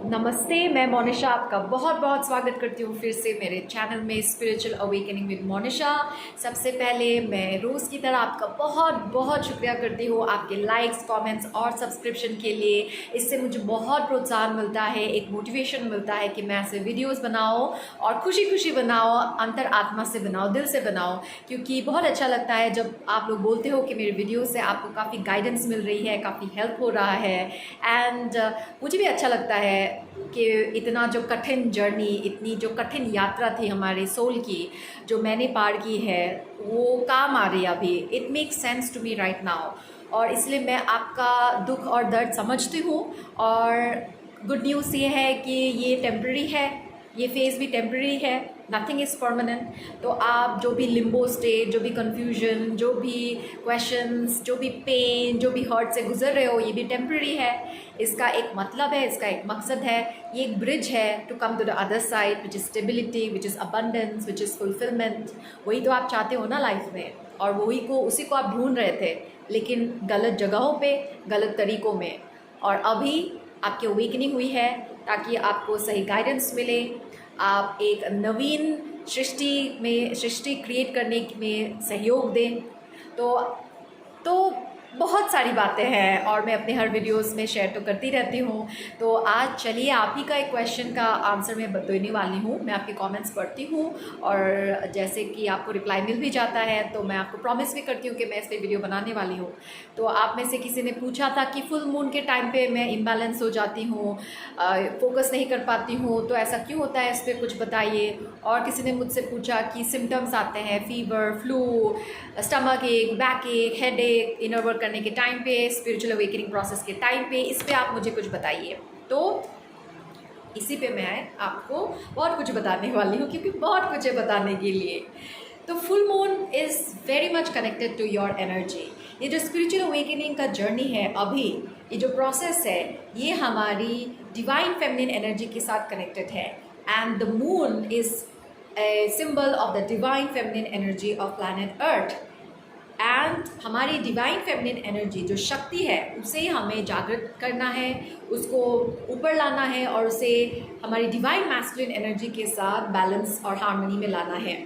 नमस्ते, मैं मोनिशा आपका बहुत बहुत स्वागत करती हूँ फिर से मेरे चैनल में स्पिरिचुअल अवेकनिंग विद मोनिशा। सबसे पहले मैं रोज़ की तरह आपका बहुत बहुत शुक्रिया करती हूँ आपके लाइक्स, कमेंट्स और सब्सक्रिप्शन के लिए। इससे मुझे बहुत प्रोत्साहन मिलता है, एक मोटिवेशन मिलता है कि मैं ऐसे वीडियोज़ बनाओ और खुशी खुशी बनाओ, अंतर आत्मा से बनाओ, दिल से बनाओ। क्योंकि बहुत अच्छा लगता है जब आप लोग बोलते हो कि मेरे वीडियो से आपको काफ़ी गाइडेंस मिल रही है, काफ़ी हेल्प हो रहा है। एंड मुझे भी अच्छा लगता है कि इतना जो कठिन जर्नी, इतनी जो कठिन यात्रा थी हमारे सोल की, जो मैंने पार की है, वो काम आ रही है अभी। It makes sense to me right now. और इसलिए मैं आपका दुख और दर्द समझती हूँ। और गुड न्यूज़ ये है कि ये टेम्प्रेरी है, ये फेज़ भी टेम्प्रेरी है, नथिंग इज़ परमानेंट। तो आप जो भी लिम्बो स्टेट, जो भी कन्फ्यूजन, जो भी क्वेश्चंस, जो भी पेन, जो भी हर्ट से गुजर रहे हो, ये भी टेम्प्रेरी है। इसका एक मतलब है, इसका एक मकसद है, ये एक ब्रिज है to come to the other side, which is stability, which is abundance, which is fulfilment. वही तो आप चाहते हो ना लाइफ में, और उसी को आप ढूंढ रहे थे, लेकिन गलत जगहों पे, गलत तरीक़ों में। और अभी आपकी अवेकनिंग हुई है ताकि आपको सही गाइडेंस मिले, आप एक नवीन सृष्टि क्रिएट करने में सहयोग दें। तो बहुत सारी बातें हैं और मैं अपने हर वीडियोस में शेयर तो करती रहती हूँ। तो आज चलिए आप ही का एक क्वेश्चन का आंसर मैं देने वाली हूँ। मैं आपके कमेंट्स पढ़ती हूँ और जैसे कि आपको रिप्लाई मिल भी जाता है तो मैं आपको प्रॉमिस भी करती हूँ कि मैं इस पर वीडियो बनाने वाली हूँ। तो आप में से किसी ने पूछा था कि फुल मून के टाइम पे मैं इम्बैलेंस हो जाती हूँ, फोकस नहीं कर पाती हूँ, तो ऐसा क्यों होता है, इस पर कुछ बताइए। और किसी ने मुझसे पूछा कि सिम्टम्स आते हैं, फीवर, फ्लू, स्टमक एक, बैक एक, हेड एक, इनर वर्क करने के टाइम पे, स्पिरिचुअल अवेकनिंग प्रोसेस के टाइम पे, इस पे आप मुझे कुछ बताइए। तो इसी पे मैं आपको बहुत कुछ बताने वाली हूँ क्योंकि बहुत कुछ है बताने के लिए। तो full moon is very much connected to your energy. ये जो स्पिरिचुअल अवेकनिंग का जर्नी है, अभी ये जो प्रोसेस है, ये हमारी डिवाइन फेमिनिन एनर्जी के साथ कनेक्टेड है। And the moon is a symbol of the divine feminine energy of planet earth. And हमारी डिवाइन फेमिनिन एनर्जी जो शक्ति है, उसे हमें जागृत करना है, उसको ऊपर लाना है और उसे हमारी डिवाइन मैस्कुलिन एनर्जी के साथ बैलेंस और हार्मनी में लाना है।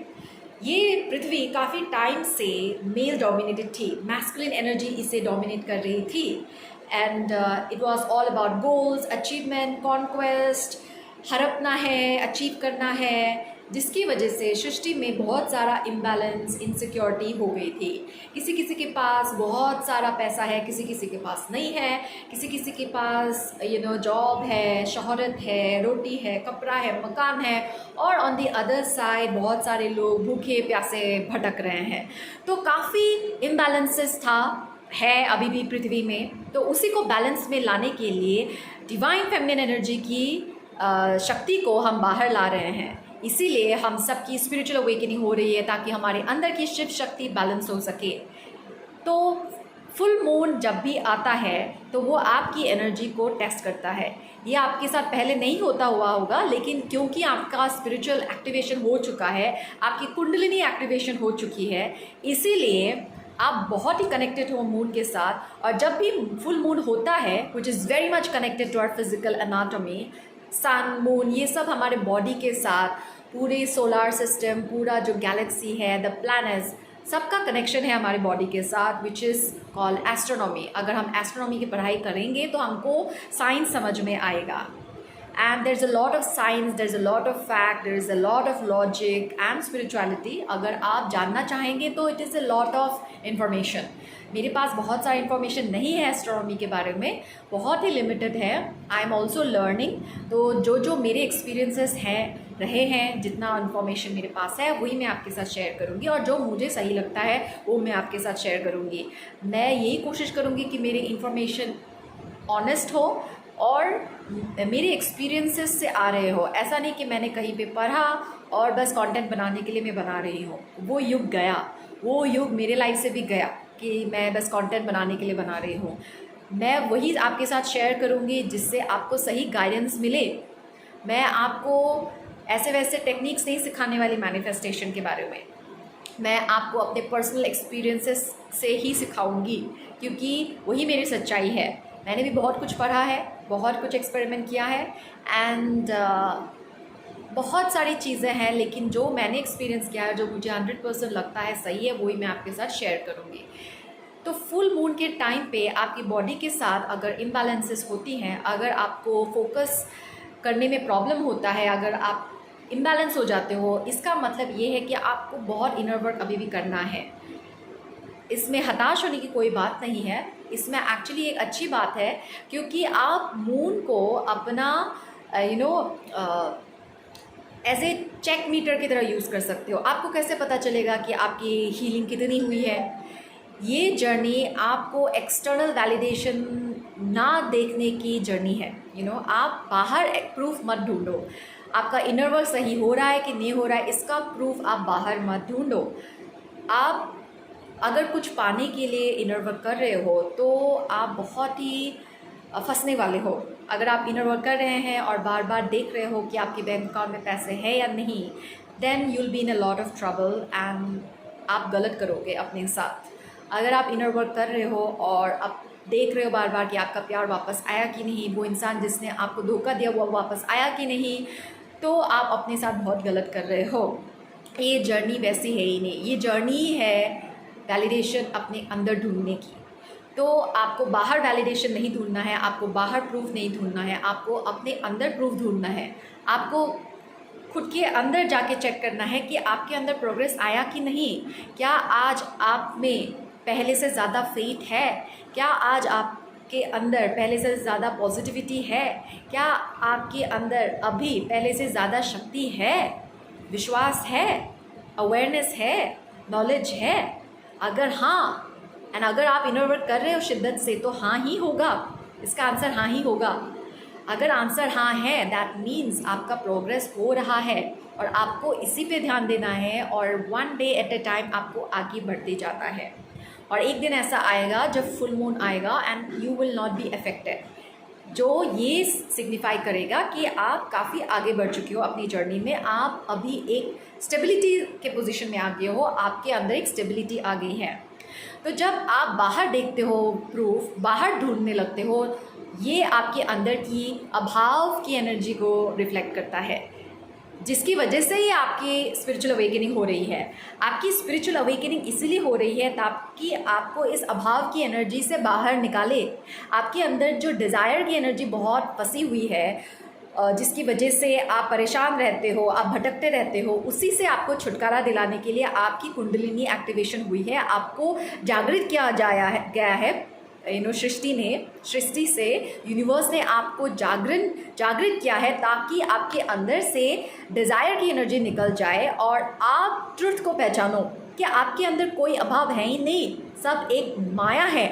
ये पृथ्वी काफ़ी टाइम से मेल डोमिनेटेड थी, मैस्कुलिन एनर्जी इसे डोमिनेट कर रही थी। And it was all about goals, achievement, conquest, हड़पना है, अचीव करना है, जिसकी वजह से सृष्टि में बहुत सारा इम्बैलेंस, इनसिक्योरिटी हो गई थी। किसी किसी के पास बहुत सारा पैसा है, किसी किसी के पास नहीं है, किसी किसी के पास जॉब है, शोहरत है, रोटी है, कपड़ा है, मकान है, और ऑन दी अदर साइड बहुत सारे लोग भूखे प्यासे भटक रहे हैं। तो काफ़ी इम्बैलेंसेस है अभी भी पृथ्वी में। तो उसी को बैलेंस में लाने के लिए डिवाइन फेमिनिन एनर्जी की शक्ति को हम बाहर ला रहे हैं। इसीलिए हम सबकी स्पिरिचुअल अवेकनिंग हो रही है ताकि हमारे अंदर की शिव शक्ति बैलेंस हो सके। तो फुल मून जब भी आता है तो वो आपकी एनर्जी को टेस्ट करता है। ये आपके साथ पहले नहीं होता हुआ होगा, लेकिन क्योंकि आपका स्पिरिचुअल एक्टिवेशन हो चुका है, आपकी कुंडलिनी एक्टिवेशन हो चुकी है, इसीलिए आप बहुत ही कनेक्टेड हो मून के साथ। और जब भी फुल मून होता है, which is very much connected to our physical anatomy, sun, moon, ये सब हमारे बॉडी के साथ, पूरे सोलार सिस्टम, पूरा जो गैलेक्सी है, द प्लैनेट्स, सबका कनेक्शन है हमारे बॉडी के साथ, विच इज़ कॉल्ड एस्ट्रोनॉमी। अगर हम एस्ट्रोनॉमी की पढ़ाई करेंगे तो हमको साइंस समझ में आएगा। And there's a lot of science, there's a lot of fact, there's a lot of logic and spirituality. अगर आप जानना चाहेंगे तो it is a lot of information. मेरे पास बहुत सारी इन्फॉर्मेशन नहीं है एस्ट्रोनॉमी के बारे में, बहुत ही लिमिटेड है। I am also learning. तो जो मेरे एक्सपीरियंसेस रहे हैं, जितना इन्फॉर्मेशन मेरे पास है, वही मैं आपके साथ शेयर करूँगी, और जो मुझे सही लगता है वो मैं आपके साथ शेयर करूँगी। मैं यही कोशिश करूँगी कि मेरी इन्फॉर्मेशन ऑनेस्ट हो और मेरे एक्सपीरियंसेस से आ रहे हो। ऐसा नहीं कि मैंने कहीं पे पढ़ा और बस कंटेंट बनाने के लिए मैं बना रही हूँ। वो युग गया, वो युग मेरे लाइफ से भी गया कि मैं बस कंटेंट बनाने के लिए बना रही हूँ। मैं वही आपके साथ शेयर करूँगी जिससे आपको सही गाइडेंस मिले। मैं आपको ऐसे वैसे टेक्निक्स नहीं सिखाने वाली मैनिफेस्टेशन के बारे में, मैं आपको अपने पर्सनल एक्सपीरियंसेस से ही सिखाऊंगी, क्योंकि वही मेरी सच्चाई है। मैंने भी बहुत कुछ पढ़ा है, बहुत कुछ एक्सपेरिमेंट किया है एंड बहुत सारी चीज़ें हैं, लेकिन जो मैंने एक्सपीरियंस किया है, जो मुझे 100% लगता है सही है, वही मैं आपके साथ शेयर करूँगी। तो फुल मून के टाइम पे आपकी बॉडी के साथ अगर इम्बैलेंसेस होती हैं, अगर आपको फोकस करने में प्रॉब्लम होता है, अगर आप इम्बैलेंस हो जाते हो, इसका मतलब ये है कि आपको बहुत इनर वर्क अभी भी करना है। इसमें हताश होने की कोई बात नहीं है, इसमें एक्चुअली एक अच्छी बात है, क्योंकि आप मून को अपना एज ए चेक मीटर की तरह यूज़ कर सकते हो। आपको कैसे पता चलेगा कि आपकी हीलिंग कितनी हुई है? ये जर्नी आपको एक्सटर्नल वैलिडेशन ना देखने की जर्नी है। आप बाहर प्रूफ मत ढूंढो, आपका इनर वर्क सही हो रहा है कि नहीं हो रहा है, इसका प्रूफ आप बाहर मत ढूंढो। आप अगर कुछ पाने के लिए इनर वर्क कर रहे हो तो आप बहुत ही फंसने वाले हो। अगर आप इनर वर्क कर रहे हैं और बार बार देख रहे हो कि आपके बैंक अकाउंट में पैसे हैं या नहीं, then you will be in a lot of trouble एंड आप गलत करोगे अपने साथ। अगर आप इनर वर्क कर रहे हो और आप देख रहे हो बार बार कि आपका प्यार वापस आया कि नहीं, वो इंसान जिसने आपको धोखा दिया वो वापस आया कि नहीं, तो आप अपने साथ बहुत गलत कर रहे हो। ये जर्नी वैसी है ही नहीं, ये जर्नी है वैलिडेशन अपने अंदर ढूंढने की। तो आपको बाहर वैलिडेशन नहीं ढूंढना है, आपको बाहर प्रूफ नहीं ढूंढना है, आपको अपने अंदर प्रूफ ढूंढना है। आपको खुद के अंदर जाके चेक करना है कि आपके अंदर प्रोग्रेस आया कि नहीं। क्या आज आप में पहले से ज़्यादा फेथ है? क्या आज आपके अंदर पहले से ज़्यादा पॉजिटिविटी है? क्या आपके अंदर अभी पहले से ज़्यादा शक्ति है, विश्वास है, अवेयरनेस है, नॉलेज है? अगर हाँ, एंड अगर आप इनर वर्क कर रहे हो शिद्दत से, तो हाँ ही होगा, इसका आंसर हाँ ही होगा। अगर आंसर हाँ है, दैट मीन्स आपका प्रोग्रेस हो रहा है और आपको इसी पे ध्यान देना है और one day at A time आपको आगे बढ़ते जाता है। और एक दिन ऐसा आएगा जब फुल मून आएगा and you will not be affected, जो ये सिग्निफाई करेगा कि आप काफ़ी आगे बढ़ चुके हो अपनी जर्नी में। आप अभी एक स्टेबिलिटी के पोजीशन में आ गए हो, आपके अंदर एक स्टेबिलिटी आ गई है। तो जब आप बाहर देखते हो प्रूफ, बाहर ढूंढने लगते हो, ये आपके अंदर की अभाव की एनर्जी को रिफ्लेक्ट करता है, जिसकी वजह से ही आपकी स्पिरिचुअल अवेकनिंग हो रही है। आपकी स्पिरिचुअल अवेकनिंग इसीलिए हो रही है ताकि आपको इस अभाव की एनर्जी से बाहर निकाले। आपके अंदर जो डिज़ायर की एनर्जी बहुत फंसी हुई है, जिसकी वजह से आप परेशान रहते हो, आप भटकते रहते हो, उसी से आपको छुटकारा दिलाने के लिए आपकी कुंडलिनी एक्टिवेशन हुई है। आपको जागृत किया गया है सृष्टि से, यूनिवर्स ने आपको जागृत किया है ताकि आपके अंदर से डिज़ायर की एनर्जी निकल जाए और आप ट्रुथ को पहचानो कि आपके अंदर कोई अभाव है ही नहीं, सब एक माया है।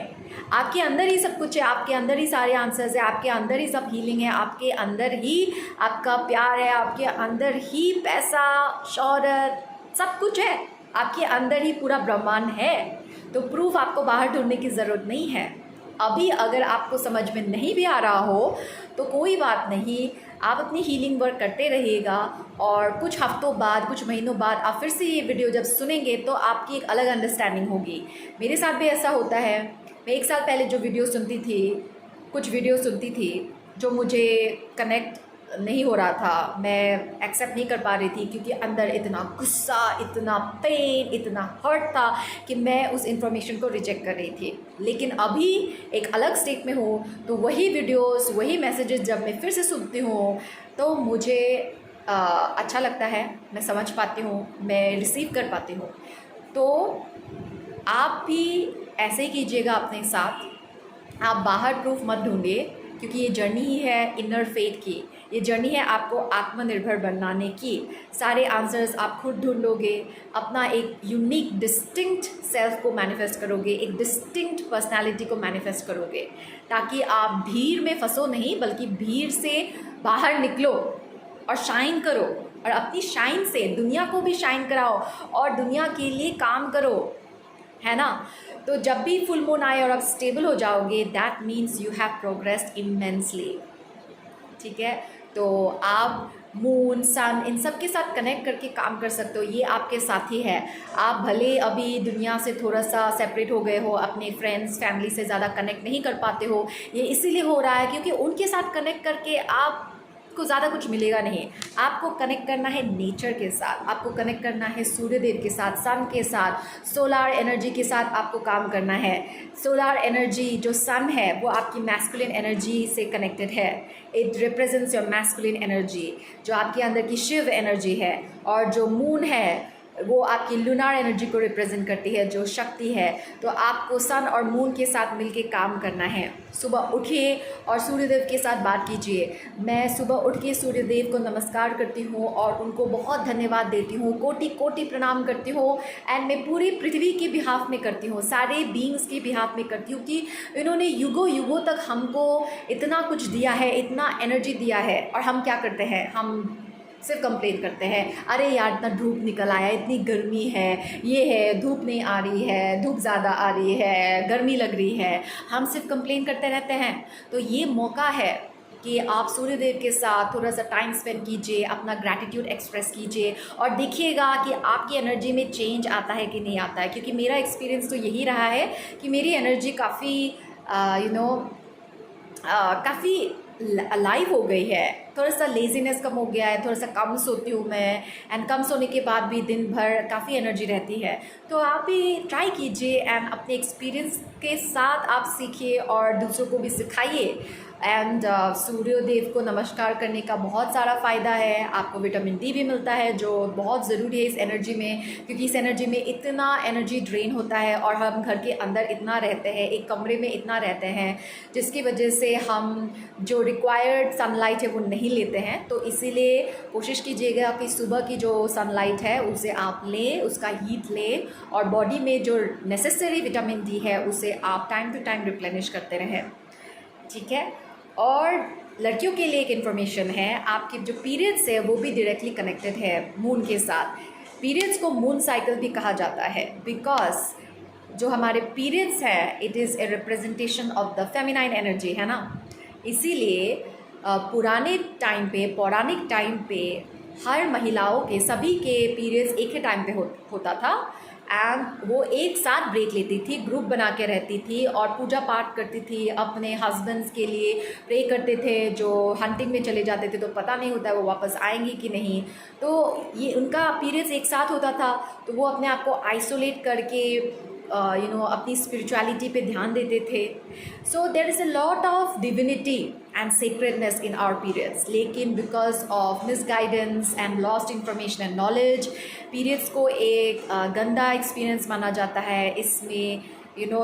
आपके अंदर ही सब कुछ है, आपके अंदर ही सारे आंसर्स है, आपके अंदर ही सब हीलिंग है, आपके अंदर ही आपका प्यार है, आपके अंदर ही पैसा, शौहरत, सब कुछ है, आपके अंदर ही पूरा ब्रह्मांड है। तो प्रूफ आपको बाहर ढूंढने की ज़रूरत नहीं है। अभी अगर आपको समझ में नहीं भी आ रहा हो तो कोई बात नहीं, आप अपनी हीलिंग वर्क करते रहिएगा और कुछ हफ्तों बाद, कुछ महीनों बाद आप फिर से ये वीडियो जब सुनेंगे तो आपकी एक अलग अंडरस्टैंडिंग होगी। मेरे साथ भी ऐसा होता है। मैं 1 साल पहले जो वीडियो सुनती थी, कुछ वीडियो सुनती थी जो मुझे कनेक्ट नहीं हो रहा था, मैं एक्सेप्ट नहीं कर पा रही थी, क्योंकि अंदर इतना गुस्सा, इतना पेन, इतना हर्ट था कि मैं उस इन्फॉर्मेशन को रिजेक्ट कर रही थी। लेकिन अभी एक अलग स्टेट में हूँ, तो वही वीडियोस, वही मैसेजेस जब मैं फिर से सुनती हूँ तो मुझे अच्छा लगता है, मैं समझ पाती हूँ, मैं रिसीव कर पाती हूँ। तो आप भी ऐसे ही कीजिएगा अपने साथ। आप बाहर प्रूफ मत ढूंढिए, क्योंकि ये जर्नी ही है इनर फेथ की, ये जर्नी है आपको आत्मनिर्भर बनाने की। सारे आंसर्स आप खुद ढूंढोगे, अपना एक यूनिक डिस्टिंक्ट सेल्फ को मैनिफेस्ट करोगे, एक डिस्टिंक्ट पर्सनालिटी को मैनिफेस्ट करोगे, ताकि आप भीड़ में फंसो नहीं, बल्कि भीड़ से बाहर निकलो और शाइन करो, और अपनी शाइन से दुनिया को भी शाइन कराओ और दुनिया के लिए काम करो, है ना। तो जब भी फुल मून आए और आप स्टेबल हो जाओगे, that means you have progressed immensely. ठीक है, तो आप मून, सन, इन सब के साथ कनेक्ट करके काम कर सकते हो। ये आपके साथी है। आप भले अभी दुनिया से थोड़ा सा सेपरेट हो गए हो, अपने फ्रेंड्स फैमिली से ज़्यादा कनेक्ट नहीं कर पाते हो, ये इसीलिए हो रहा है क्योंकि उनके साथ कनेक्ट करके आपको ज़्यादा कुछ मिलेगा नहीं। आपको कनेक्ट करना है नेचर के साथ, आपको कनेक्ट करना है सूर्यदेव के साथ, सन के साथ, सोलार एनर्जी के साथ आपको काम करना है। सोलार एनर्जी जो सन है वो आपकी मैस्कुलिन एनर्जी से कनेक्टेड है। It represents your masculine energy, जो आपके अंदर की शिव एनर्जी है। और जो मून है वो आपकी लूनार एनर्जी को रिप्रेजेंट करती है, जो शक्ति है। तो आपको सन और मून के साथ मिलके काम करना है। सुबह उठिए और सूर्यदेव के साथ बात कीजिए। मैं सुबह उठ के सूर्यदेव को नमस्कार करती हूँ और उनको बहुत धन्यवाद देती हूँ, कोटि कोटि प्रणाम करती हूँ। एंड मैं पूरी पृथ्वी के बिहाफ में करती हूँ, सारे बींग्स के बिहाफ में करती हूँ कि इन्होंने युगों युगों तक हमको इतना कुछ दिया है, इतना एनर्जी दिया है। और हम क्या करते हैं, हम सिर्फ कंप्लेन करते हैं, अरे यार इतना धूप निकल आया, इतनी गर्मी है, ये है, धूप नहीं आ रही है, धूप ज़्यादा आ रही है, गर्मी लग रही है। हम सिर्फ कंप्लेन करते रहते हैं। तो ये मौका है कि आप सूर्यदेव के साथ थोड़ा सा टाइम स्पेंड कीजिए, अपना ग्रैटिट्यूड एक्सप्रेस कीजिए और देखिएगा कि आपकी एनर्जी में चेंज आता है कि नहीं आता है। क्योंकि मेरा एक्सपीरियंस तो यही रहा है कि मेरी एनर्जी काफ़ी काफ़ी लाइव हो गई है। थोड़ा सा लेजीनेस कम हो गया है, थोड़ा सा कम सोती हूँ मैं। एंड कम सोने के बाद भी दिन भर काफ़ी एनर्जी रहती है। तो आप भी ट्राई कीजिए एंड अपने एक्सपीरियंस के साथ आप सीखिए और दूसरों को भी सिखाइए। एंड सूर्यदेव को नमस्कार करने का बहुत सारा फ़ायदा है। आपको विटामिन डी भी मिलता है जो बहुत ज़रूरी है इस एनर्जी में, क्योंकि इस एनर्जी में इतना एनर्जी ड्रेन होता है और हम घर के अंदर इतना रहते हैं, एक कमरे में इतना रहते हैं, जिसकी वजह से हम जो रिक्वायर्ड सनलाइट है वो नहीं लेते हैं। तो इसीलिए कोशिश कीजिएगा कि सुबह की जो सनलाइट है उसे आप लें, उसका हीट लें और बॉडी में जो नेसेसरी विटामिन डी है उसे आप टाइम टू टाइम रिप्लेनिश करते रहें। ठीक है। और लड़कियों के लिए एक इन्फॉर्मेशन है, आपके जो पीरियड्स है वो भी डायरेक्टली कनेक्टेड है मून के साथ। पीरियड्स को मून साइकिल भी कहा जाता है बिकॉज जो हमारे पीरियड्स है it is a representation of the feminine energy, है ना। इसीलिए पुराने टाइम पे, पौराणिक टाइम पे हर महिलाओं के, सभी के पीरियड्स एक ही टाइम पे होता था। एंड वो एक साथ ब्रेक लेती थी, ग्रुप बना के रहती थी और पूजा पाठ करती थी, अपने हस्बैंड्स के लिए प्रे करते थे। जो हंटिंग में चले जाते थे तो पता नहीं होता वो वापस आएंगी कि नहीं। तो ये उनका पीरियड्स एक साथ होता था, तो वो अपने आप को आइसोलेट करके अपनी स्पिरिचुअलिटी पे ध्यान देते थे। So there is a lot of divinity and sacredness in our periods, लेकिन because of misguidance and lost information and knowledge periods को एक गंदा एक्सपीरियंस माना जाता है। इसमें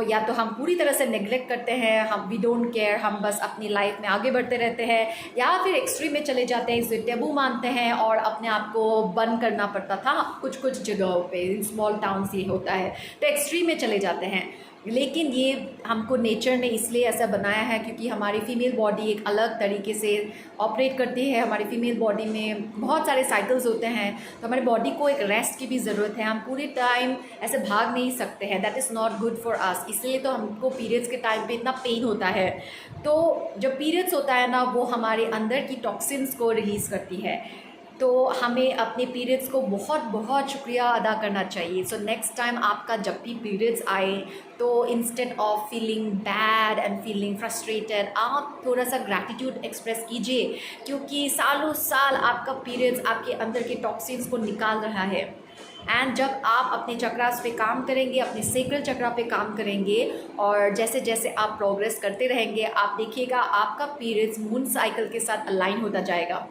या तो हम पूरी तरह से नेग्लेक्ट करते हैं, हम वी डोंट केयर, हम बस अपनी लाइफ में आगे बढ़ते रहते हैं, या फिर एक्सट्रीम में चले जाते हैं, इसे टेबू मानते हैं और अपने आप को बंद करना पड़ता था। कुछ कुछ जगहों पे, स्मॉल टाउन्स ये होता है, तो एक्सट्रीम में चले जाते हैं। लेकिन ये हमको नेचर ने इसलिए ऐसा बनाया है क्योंकि हमारी फीमेल बॉडी एक अलग तरीके से ऑपरेट करती है। हमारी फीमेल बॉडी में बहुत सारे साइकिल्स होते हैं, तो हमारी बॉडी को एक रेस्ट की भी ज़रूरत है। हम पूरे टाइम ऐसे भाग नहीं सकते हैं, that is not good for us. इसलिए तो हमको पीरियड्स के टाइम पे इतना पेन होता है। तो जब पीरियड्स होता है ना, वो हमारे अंदर की टॉक्सिन्स को रिलीज़ करती है। तो हमें अपने पीरियड्स को बहुत बहुत शुक्रिया अदा करना चाहिए। सो नेक्स्ट टाइम आपका जब भी पीरियड्स आए तो instead of feeling bad and feeling frustrated, आप थोड़ा सा ग्रैटिट्यूड एक्सप्रेस कीजिए, क्योंकि सालों साल आपका पीरियड्स आपके अंदर के टॉक्सिन्स को निकाल रहा है। एंड जब आप अपने चक्रास पे काम करेंगे, अपने सेक्रल चक्रा पे काम करेंगे और जैसे जैसे आप प्रोग्रेस करते रहेंगे, आप देखिएगा आपका पीरियड्स मून साइकिल के साथ अलाइन होता जाएगा।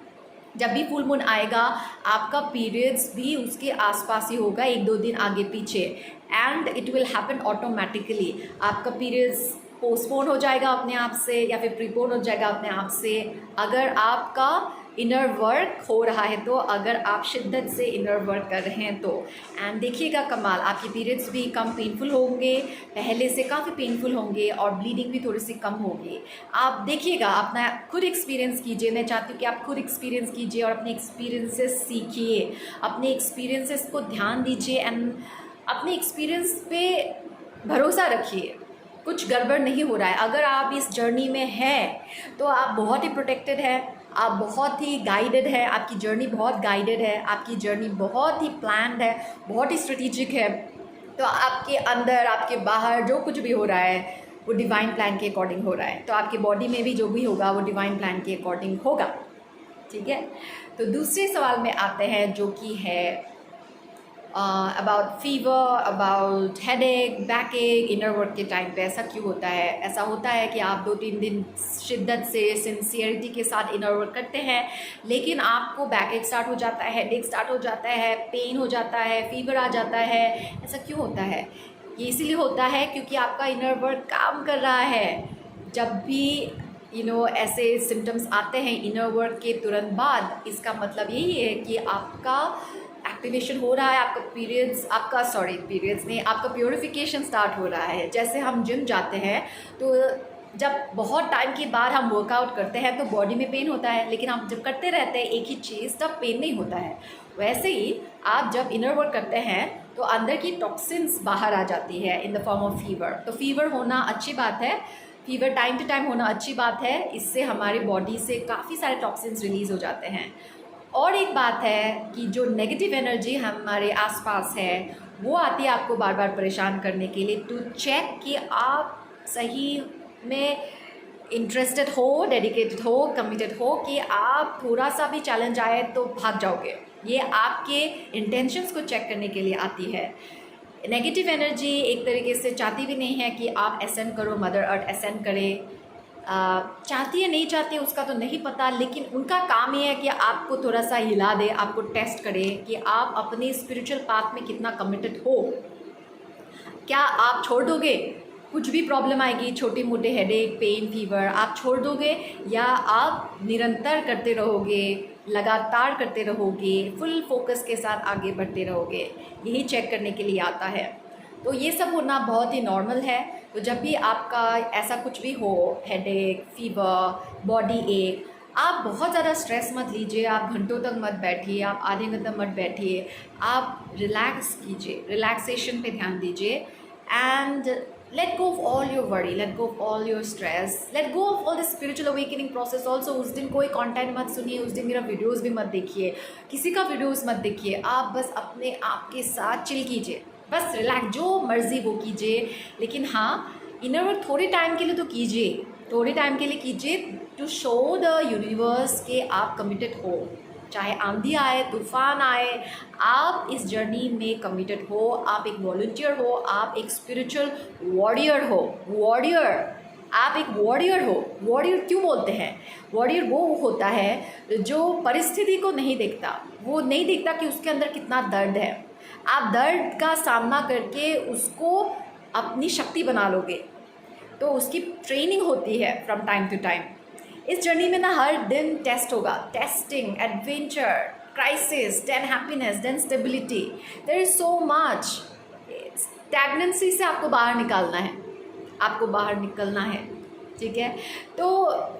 जब भी फुल मून आएगा आपका पीरियड्स भी उसके आसपास ही होगा, 1-2 दिन आगे पीछे, and it will happen automatically. आपका पीरियड्स पोस्टपोन हो जाएगा अपने आप से या फिर प्रीपोन हो जाएगा अपने आप से, अगर आपका इनर वर्क हो रहा है तो, अगर आप शिद्दत से इनर वर्क कर रहे हैं तो। एंड देखिएगा कमाल, आपके पीरियड्स भी कम पेनफुल होंगे, पहले से काफ़ी पेनफुल होंगे और ब्लीडिंग भी थोड़ी सी कम होगी। आप देखिएगा, अपना खुद एक्सपीरियंस कीजिए। मैं चाहती हूँ कि आप खुद एक्सपीरियंस कीजिए और अपने एक्सपीरियंसेस सीखिए, अपने एक्सपीरियंसेस को ध्यान दीजिए एंड अपने एक्सपीरियंस पे भरोसा रखिए। कुछ गड़बड़ नहीं हो रहा है। अगर आप इस जर्नी में हैं तो आप बहुत ही प्रोटेक्टेड हैं, आप बहुत ही गाइडेड है, आपकी जर्नी बहुत गाइडेड है, आपकी जर्नी बहुत ही प्लान्ड है, बहुत ही स्ट्रेटेजिक है। तो आपके अंदर, आपके बाहर जो कुछ भी हो रहा है वो डिवाइन प्लान के अकॉर्डिंग हो रहा है। तो आपकी बॉडी में भी जो भी होगा वो डिवाइन प्लान के अकॉर्डिंग होगा, ठीक है। तो दूसरे सवाल में आते हैं जो कि है about fever, about headache, back एक, इनर वर्क के टाइम पे ऐसा क्यों होता है। ऐसा होता है कि आप 2-3 दिन शिद्दत से, सिंसियरिटी के साथ इनर वर्क करते हैं, लेकिन आपको बैक एक स्टार्ट हो जाता है, हेडेक स्टार्ट हो जाता है, पेन हो जाता है, फीवर आ जाता है। ऐसा क्यों होता है? ये इसीलिए होता है क्योंकि आपका इनर वर्क काम कर रहा है। जब भी ऐसे सिम्टम्स आते हैं इनर वर्क के तुरंत बाद, इसका मतलब यही है कि आपका एक्टिवेशन हो रहा है, आपका पीरियड्स नहीं, आपका प्योरिफिकेशन स्टार्ट हो रहा है। जैसे हम जिम जाते हैं तो जब बहुत टाइम के बाद हम वर्कआउट करते हैं तो बॉडी में पेन होता है, लेकिन हम जब करते रहते हैं एक ही चीज़ तब पेन नहीं होता है। वैसे ही आप जब इनर वर्क करते हैं तो अंदर की टॉक्सिन्स बाहर आ जाती है in the form of fever. तो फीवर होना अच्छी बात है, फीवर टाइम टू टाइम होना अच्छी बात है, इससे हमारी बॉडी से काफ़ी सारे टॉक्सिन्स रिलीज़ हो जाते हैं। और एक बात है कि जो नेगेटिव एनर्जी हमारे आसपास है वो आती है आपको बार बार परेशान करने के लिए, टू चेक कि आप सही में इंटरेस्टेड हो, डेडिकेटेड हो, कमिटेड हो, कि आप थोड़ा सा भी चैलेंज आए तो भाग जाओगे। ये आपके इंटेंशंस को चेक करने के लिए आती है। नेगेटिव एनर्जी एक तरीके से चाहती भी नहीं है कि आप असेंड करो, मदर अर्थ असेंड करे। चाहती है नहीं चाहती है उसका तो नहीं पता, लेकिन उनका काम ये है कि आपको थोड़ा सा हिला दे, आपको टेस्ट करे कि आप अपने स्पिरिचुअल पाथ में कितना कमिटेड हो। क्या आप छोड़ दोगे? कुछ भी प्रॉब्लम आएगी, छोटे मोटे हेडेक, पेन, फीवर, आप छोड़ दोगे या आप निरंतर करते रहोगे, लगातार करते रहोगे, फुल फोकस के साथ आगे बढ़ते रहोगे? यही चेक करने के लिए आता है। तो ये सब होना बहुत ही नॉर्मल है। तो जब भी आपका ऐसा कुछ भी हो, हेडेक, फीवर, बॉडी एक, आप बहुत ज़्यादा स्ट्रेस मत लीजिए, आप घंटों तक मत बैठिए, आप आधे घंटे मत बैठिए, आप रिलैक्स कीजिए, रिलैक्सेशन पे ध्यान दीजिए and let go of all your worry, let go of all your stress, let go of all the spiritual awakening process also। उस दिन कोई कंटेंट मत सुनिए, उस दिन मेरा वीडियोस भी मत देखिए, किसी का वीडियोस मत देखिए, आप बस अपने आप के साथ चिल कीजिए, बस रिलैक्स, जो मर्जी वो कीजिए। लेकिन हाँ, इनर वर्क थोड़े टाइम के लिए तो कीजिए, थोड़े टाइम के लिए कीजिए, टू शो द यूनिवर्स के आप कमिटेड हो। चाहे आंधी आए, तूफान आए, आप इस जर्नी में कमिटेड हो, आप एक वॉलंटियर हो, आप एक स्पिरिचुअल वॉरियर हो। आप एक वॉरियर हो। वॉरियर क्यों बोलते हैं? वॉरियर वो होता है जो परिस्थिति को नहीं देखता, वो नहीं देखता कि उसके अंदर कितना दर्द है। आप दर्द का सामना करके उसको अपनी शक्ति बना लोगे। तो उसकी ट्रेनिंग होती है फ्रॉम टाइम टू टाइम। इस जर्नी में ना हर दिन टेस्ट होगा, testing, adventure, crisis, then happiness, then stability. There is so much. Stagnancy से आपको बाहर निकालना है, आपको बाहर निकलना है, ठीक है। तो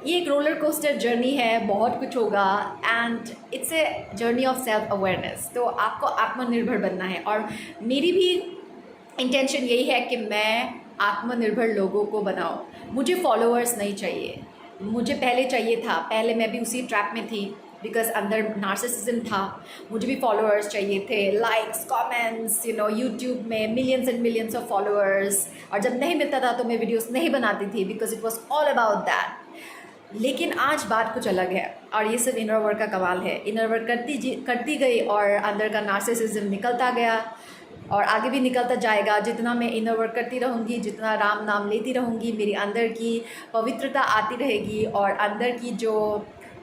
ये एक रोलर कोस्टर जर्नी है, बहुत कुछ होगा and it's a journey of self awareness. तो आपको आत्मनिर्भर बनना है और मेरी भी इंटेंशन यही है कि मैं आत्मनिर्भर लोगों को बनाऊं। मुझे फॉलोअर्स नहीं चाहिए, मुझे पहले चाहिए था, पहले मैं भी उसी ट्रैप में थी बिकॉज अंदर नार्सिसिज्म था। मुझे भी फॉलोअर्स चाहिए थे, लाइक्स, कमेंट्स, यूट्यूब में millions and millions of followers. और जब नहीं मिलता था तो मैं वीडियोस नहीं बनाती थी because it was all about that. लेकिन आज बात कुछ अलग है और ये सब इनर वर्क का कमाल है। इनर वर्क करती गई और अंदर का नार्सिसिज्म निकलता गया और आगे भी निकलता जाएगा। जितना मैं इनर वर्क करती रहूँगी, जितना राम नाम लेती रहूँगी, मेरी अंदर की पवित्रता आती रहेगी और अंदर की जो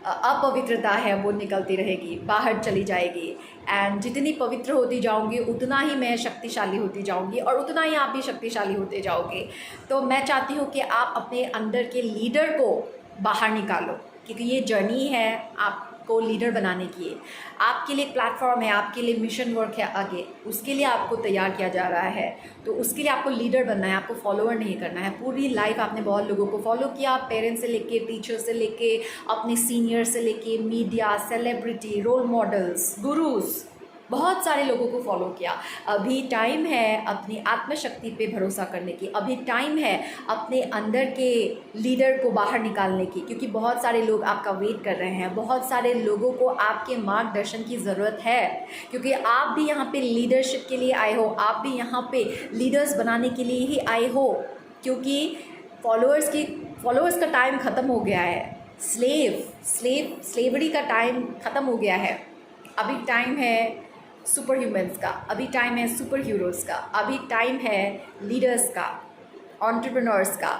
अपवित्रता है वो निकलती रहेगी, बाहर चली जाएगी। एंड जितनी पवित्र होती जाऊँगी उतना ही मैं शक्तिशाली होती जाऊँगी और उतना ही आप भी शक्तिशाली होते जाओगे। तो मैं चाहती हूँ कि आप अपने अंदर के लीडर को बाहर निकालो, क्योंकि ये जर्नी है आपको लीडर बनाने की। आपके लिए एक प्लेटफॉर्म है, आपके लिए मिशन वर्क है आगे, उसके लिए आपको तैयार किया जा रहा है। तो उसके लिए आपको लीडर बनना है, आपको फॉलोअर नहीं करना है। पूरी लाइफ आपने बहुत लोगों को फॉलो किया, पेरेंट्स से लेके, टीचर से लेके, अपने सीनियर से लेके, media, celebrity, role models, gurus, बहुत सारे लोगों को फॉलो किया। अभी टाइम है अपनी आत्मशक्ति पे भरोसा करने की, अभी टाइम है अपने अंदर के लीडर को बाहर निकालने की, क्योंकि बहुत सारे लोग आपका वेट कर रहे हैं, बहुत सारे लोगों को आपके मार्गदर्शन की ज़रूरत है, क्योंकि आप भी यहाँ पे लीडरशिप के लिए आए हो, आप भी यहाँ पे लीडर्स बनाने के लिए ही आए हो, क्योंकि फॉलोअर्स का टाइम ख़त्म हो गया है, स्लेवरी का टाइम ख़त्म हो गया है। अभी टाइम है सुपर ह्यूमन्स का, अभी टाइम है सुपर हीरोज़ का, अभी टाइम है लीडर्स का, एंटरप्रेन्योर्स का,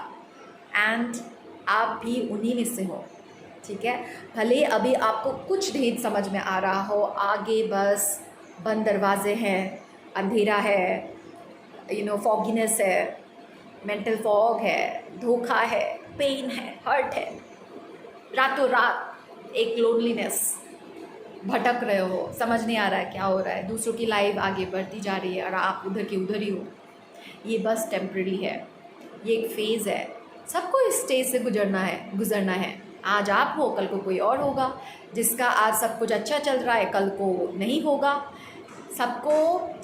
एंड आप भी उन्हीं में से हो, ठीक है। भले अभी आपको कुछ नहीं समझ में आ रहा हो, आगे बस बंद दरवाजे हैं, अंधेरा है, फॉगिनेस है, मेंटल फॉग है, धोखा है, पेन है, हर्ट है, रातों रात एक लोनलीनेस, भटक रहे हो, समझ नहीं आ रहा है क्या हो रहा है, दूसरों की लाइफ आगे बढ़ती जा रही है और आप उधर की उधर ही हो। ये बस टेम्प्रेरी है, ये एक फेज़ है, सबको इस स्टेज से गुजरना है। आज आप हो, कल को कोई और होगा, जिसका आज सब कुछ अच्छा चल रहा है कल को नहीं होगा। सबको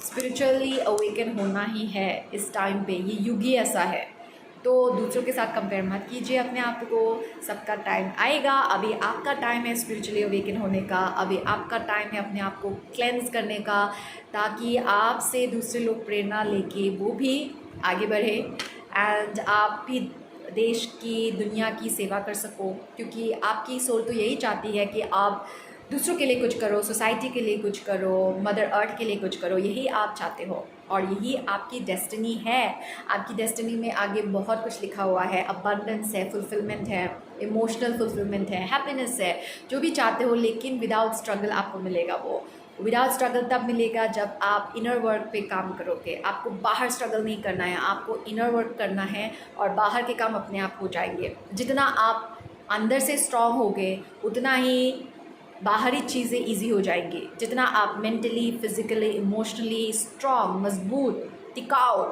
स्पिरिचुअली अवेकन होना ही है इस टाइम पे, ये युग ही ऐसा है। तो दूसरों के साथ कंपेयर मत कीजिए अपने आप को, सबका टाइम आएगा। अभी आपका टाइम है स्पिरिचुअली अवेकन होने का, अभी आपका टाइम है अपने आप को क्लेंस करने का, ताकि आपसे दूसरे लोग प्रेरणा लेके वो भी आगे बढ़े एंड आप भी देश की, दुनिया की सेवा कर सको, क्योंकि आपकी सोल तो यही चाहती है कि आप दूसरों के लिए कुछ करो, सोसाइटी के लिए कुछ करो, मदर अर्थ के लिए कुछ करो, यही आप चाहते हो और यही आपकी डेस्टिनी है। आपकी डेस्टिनी में आगे बहुत कुछ लिखा हुआ है, अबंडेंस है, फुलफिलमेंट है, इमोशनल फुलफिलमेंट है, हैप्पीनेस है, जो भी चाहते हो, लेकिन विदाउट स्ट्रगल आपको मिलेगा। वो विदाउट स्ट्रगल तब मिलेगा जब आप इनर वर्क पे काम करोगे। आपको बाहर स्ट्रगल नहीं करना है, आपको इनर वर्क करना है और बाहर के काम अपने आप हो जाएंगे। जितना आप अंदर से स्ट्रॉन्ग होगे उतना ही बाहरी चीज़ें इजी हो जाएंगी। जितना आप मेंटली, फिजिकली, इमोशनली स्ट्रॉन्ग, मजबूत, टिकाऊ,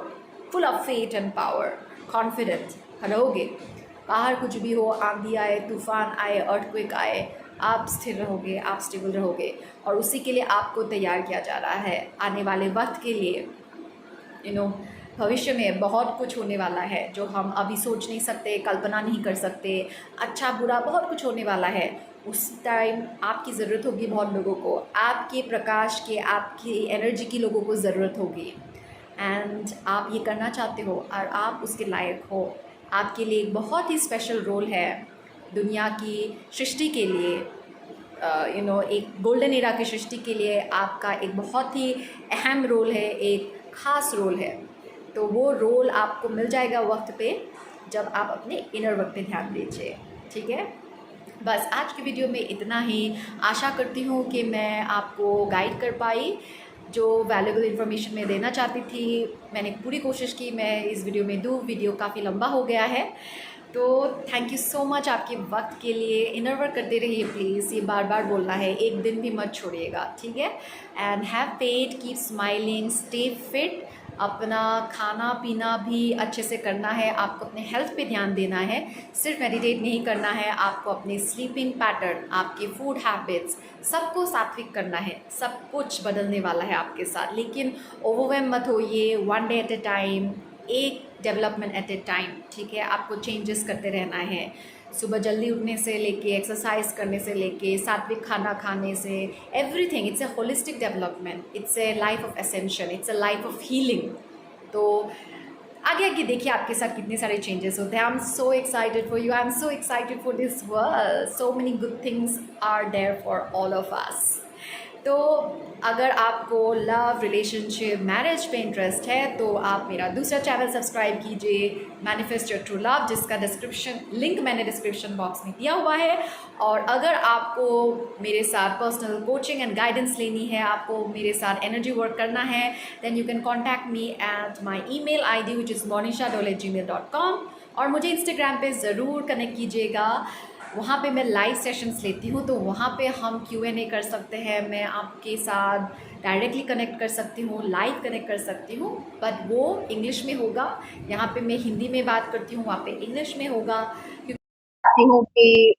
full of faith and power, confident रहोगे, बाहर कुछ भी हो, आंधी आए, तूफान आए, अर्थक्वेक आए, आप स्थिर रहोगे, आप स्टेबल रहोगे। और उसी के लिए आपको तैयार किया जा रहा है आने वाले वक्त के लिए। भविष्य में बहुत कुछ होने वाला है जो हम अभी सोच नहीं सकते, कल्पना नहीं कर सकते, अच्छा बुरा बहुत कुछ होने वाला है। उस टाइम आपकी ज़रूरत होगी बहुत लोगों को, आपके प्रकाश के, आपकी एनर्जी की लोगों को ज़रूरत होगी, एंड आप ये करना चाहते हो और आप उसके लायक हो। आपके लिए एक बहुत ही स्पेशल रोल है दुनिया की सृष्टि के लिए, एक गोल्डन एरा की सृष्टि के लिए आपका एक बहुत ही अहम रोल है, एक ख़ास रोल है। तो वो रोल आपको मिल जाएगा वक्त पे, जब आप अपने इनर वर्क पे ध्यान दीजिए, ठीक है। बस आज की वीडियो में इतना ही। आशा करती हूँ कि मैं आपको गाइड कर पाई, जो वैल्यूएबल इन्फॉर्मेशन मैं देना चाहती थी मैंने पूरी कोशिश की मैं इस वीडियो में दूँ। वीडियो काफ़ी लंबा हो गया है, तो थैंक यू सो मच आपके वक्त के लिए। इनर वर्क करते रहिए प्लीज़, ये बार बार बोलना है, एक दिन भी मत छोड़िएगा, ठीक है। And have faith, keep smiling, stay fit. अपना खाना पीना भी अच्छे से करना है, आपको अपने हेल्थ पे ध्यान देना है, सिर्फ मेडिटेट नहीं करना है, आपको अपने स्लीपिंग पैटर्न, आपके फूड हैबिट्स सबको सात्विक करना है। सब कुछ बदलने वाला है आपके साथ, लेकिन ओवरवेम मत होइए, one day at A time, एक डेवलपमेंट एट ए टाइम, ठीक है। आपको चेंजेस करते रहना है, सुबह जल्दी उठने से लेके, एक्सरसाइज करने से लेके, सात्विक खाना खाने से, everything. It's a holistic development, it's a life of ascension, it's a life of healing. तो आगे आगे देखिए आपके साथ कितने सारे चेंजेस होते हैं। I am so excited for you, I am so excited for this world, so many good things are there for all of us. तो अगर आपको लव, रिलेशनशिप, मैरिज पे इंटरेस्ट है तो आप मेरा दूसरा चैनल सब्सक्राइब कीजिए, मैनिफेस्ट योर ट्रू लव, जिसका लिंक मैंने डिस्क्रिप्शन बॉक्स में दिया हुआ है। और अगर आपको मेरे साथ पर्सनल कोचिंग एंड गाइडेंस लेनी है, आपको मेरे साथ एनर्जी वर्क करना है, then you can contact me at my email ID which is monisha@gmail.com। और मुझे इंस्टाग्राम पे ज़रूर कनेक्ट कीजिएगा, वहाँ पे मैं लाइव सेशंस लेती हूँ, तो वहाँ पे हम Q&A कर सकते हैं, मैं आपके साथ डायरेक्टली कनेक्ट कर सकती हूँ, लाइव कनेक्ट कर सकती हूँ, बट वो इंग्लिश में होगा। यहाँ पे मैं हिंदी में बात करती हूँ, वहाँ पे इंग्लिश में होगा, क्योंकि चाहती हूँ कि